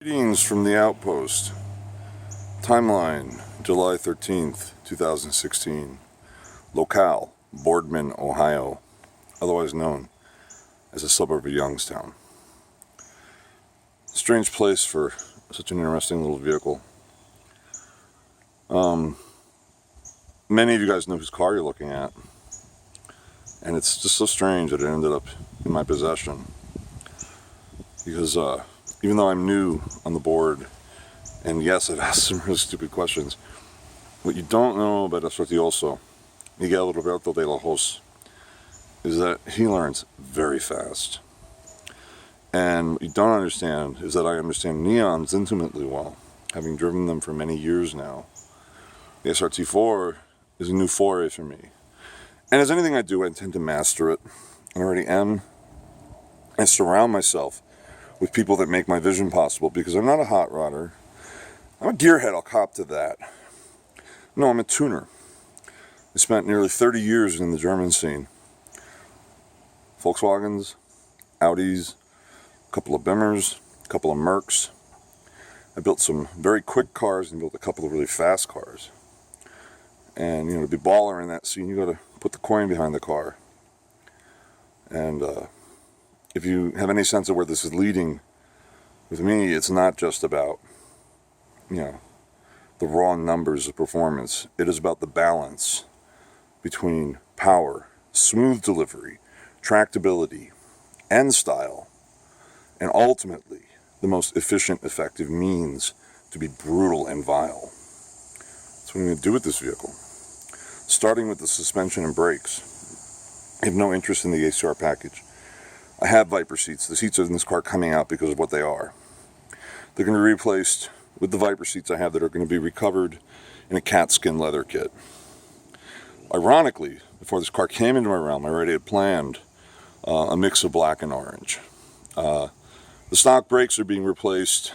Greetings from the outpost. Timeline, July 13th, 2016. Locale, Boardman, Ohio, otherwise known as a suburb of Youngstown. Strange place for such an interesting little vehicle. Many of you guys know whose car you're looking at, and it's just so strange that it ended up in my possession. Because even though I'm new on the board, and yes, I've asked some really stupid questions, what you don't know about SRT Miguel Roberto de la Hoz, is that he learns very fast. And what you don't understand is that I understand neons intimately well, having driven them for many years now. The SRT-4 is a new foray for me. And as anything I do, I intend to master it. I already am. I surround myself with people that make my vision possible, because I'm not a hot rodder. I'm a gearhead, I'll cop to that. No, I'm a tuner. I spent nearly 30 years in the German scene. Volkswagens, Audis, a couple of Bimmers, a couple of Mercs. I built some very quick cars and built a couple of really fast cars. And, to be baller in that scene, you got to put the coin behind the car. And if you have any sense of where this is leading, with me, it's not just about, the raw numbers of performance. It is about the balance between power, smooth delivery, tractability, and style, and ultimately, the most efficient, effective means to be brutal and vile. That's what I'm going to do with this vehicle. Starting with the suspension and brakes. I have no interest in the ACR package. I have Viper seats. The seats in this car coming out because of what they are. They're going to be replaced with the Viper seats I have that are going to be recovered in a cat skin leather kit. Ironically, before this car came into my realm, I already had planned a mix of black and orange. The stock brakes are being replaced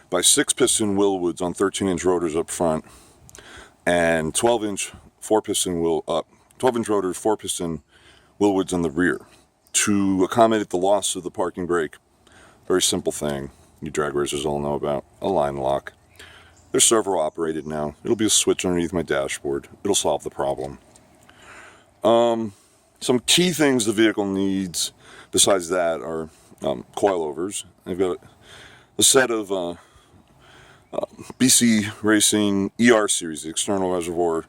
by 6-piston Willwoods on 13-inch rotors up front, and 12-inch 4-piston 12-inch rotors, 4-piston Willwoods on the rear, to accommodate the loss of the parking brake. Very simple thing you drag racers all know about, a line lock. They're servo operated now. It'll be a switch underneath my dashboard. It'll solve the problem. Some key things the vehicle needs besides that are coilovers. I've got a set of BC Racing ER series, the external reservoir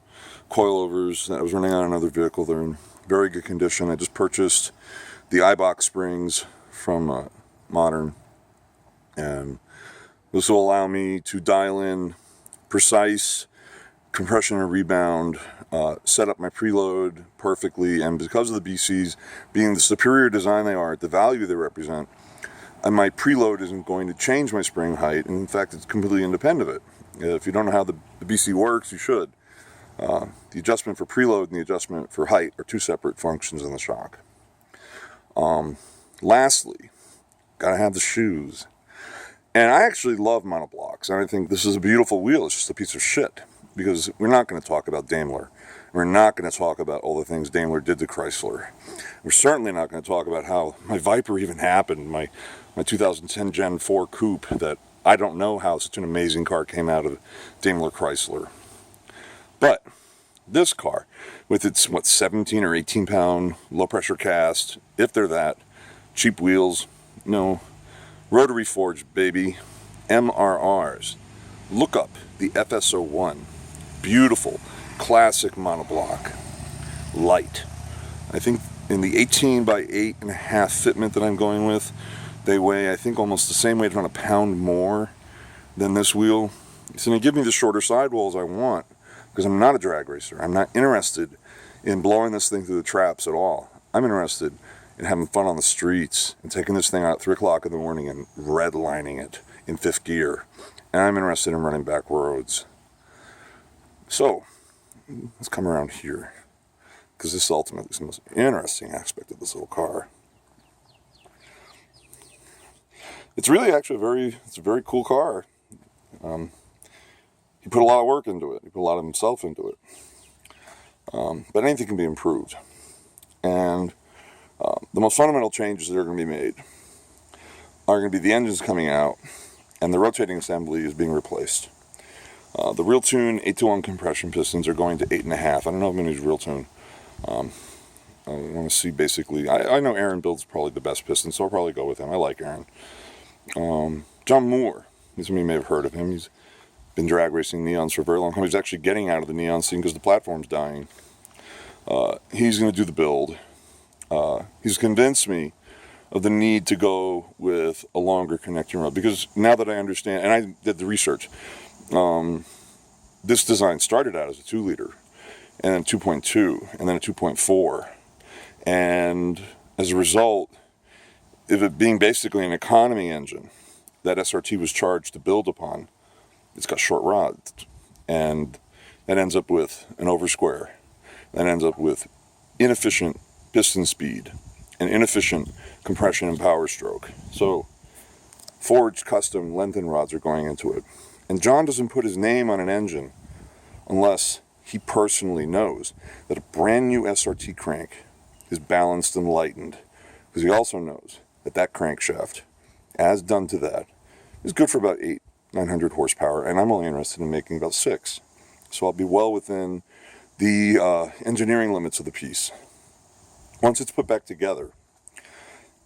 coilovers that I was running on another vehicle. They're in very good condition. I just purchased the iBox springs from Modern, and this will allow me to dial in precise compression and rebound, set up my preload perfectly, and because of the BCs being the superior design they are, the value they represent, and my preload isn't going to change my spring height, and in fact it's completely independent of it. If you don't know how the BC works, you should. The adjustment for preload and the adjustment for height are two separate functions in the shock. Lastly, gotta have the shoes. And I actually love monoblocks, and I think this is a beautiful wheel. It's just a piece of shit, because we're not going to talk about Daimler. We're not going to talk about all the things Daimler did to Chrysler. We're certainly not going to talk about how my Viper even happened, my 2010 Gen 4 coupe, that I don't know how such an amazing car came out of Daimler Chrysler. But this car, with its, 17 or 18 pound low pressure cast, if they're that, cheap wheels, rotary forged, baby, MRRs. Look up the FS01. Beautiful, classic monoblock. Light. I think in the 18 by 8.5 fitment that I'm going with, they weigh, I think, almost the same weight, around a pound more than this wheel. It's going to give me the shorter sidewalls I want, because I'm not a drag racer. I'm not interested in blowing this thing through the traps at all. I'm interested in having fun on the streets and taking this thing out at 3 o'clock in the morning and redlining it in 5th gear. And I'm interested in running back roads. So, let's come around here, because this ultimately is the most interesting aspect of this little car. It's really actually a very cool car. He put a lot of work into it. He put a lot of himself into it. But anything can be improved. And the most fundamental changes that are going to be made are going to be the engines coming out and the rotating assembly is being replaced. The Real Tune 8-to-1 compression pistons are going to 8.5. I don't know if I'm going to use Real Tune. I want to see basically, I know Aaron builds probably the best piston, so I'll probably go with him. I like Aaron. John Moore, some of you may have heard of him. He's been drag racing neons for a very long time. He's actually getting out of the neon scene because the platform's dying. He's going to do the build. He's convinced me of the need to go with a longer connecting rod, because now that I understand, and I did the research, this design started out as a 2-liter, and then 2.2, and then a 2.4. And as a result, of it being basically an economy engine that SRT was charged to build upon, it's got short rods. And that ends up with an oversquare. That ends up with inefficient piston speed and inefficient compression and power stroke. So forged custom lengthened rods are going into it. And John doesn't put his name on an engine unless he personally knows that a brand new SRT crank is balanced and lightened, because he also knows that that crankshaft, as done to that, is good for about 900 horsepower, and I'm only interested in making about 6. So I'll be well within the engineering limits of the piece. Once it's put back together,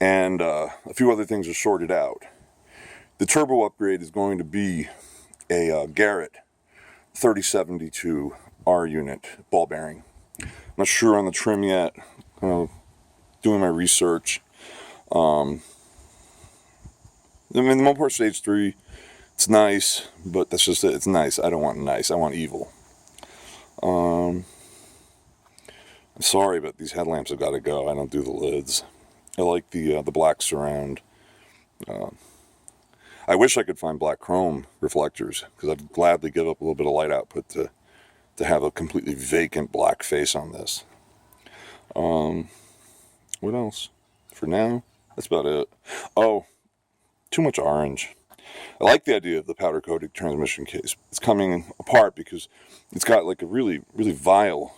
and a few other things are sorted out, the turbo upgrade is going to be a Garrett 3072 R unit ball bearing. I'm not sure on the trim yet. Doing my research. I mean, the Mopar Stage 3, it's nice, but that's just it. It's nice. I don't want nice. I want evil. I'm sorry, but these headlamps have got to go. I don't do the lids. I like the black surround. I wish I could find black chrome reflectors, because I'd gladly give up a little bit of light output to have a completely vacant black face on this. What else? For now, that's about it. Oh, too much orange. I like the idea of the powder-coated transmission case. It's coming apart because it's got like a really, really vile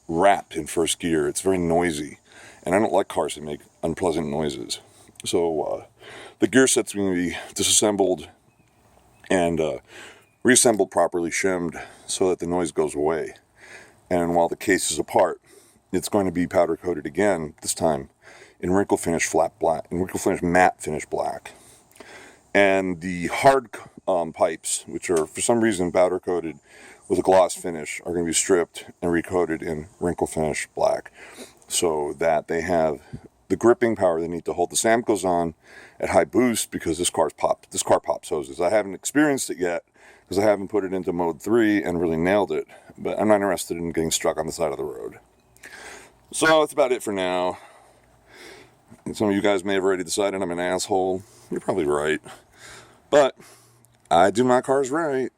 wrap in first gear. It's very noisy, and I don't like cars that make unpleasant noises. So the gear set's going to be disassembled and reassembled properly, shimmed, so that the noise goes away. And while the case is apart, it's going to be powder coated again, this time in wrinkle finish flat black, in wrinkle finish matte finish black. And the hard pipes, which are for some reason powder coated with a gloss finish, are going to be stripped and recoated in wrinkle finish black, so that they have the gripping power they need to hold. The SAM goes on at high boost because this car pops hoses. I haven't experienced it yet because I haven't put it into mode 3 and really nailed it, but I'm not interested in getting struck on the side of the road. So that's about it for now. And some of you guys may have already decided I'm an asshole. You're probably right. But I do my cars right.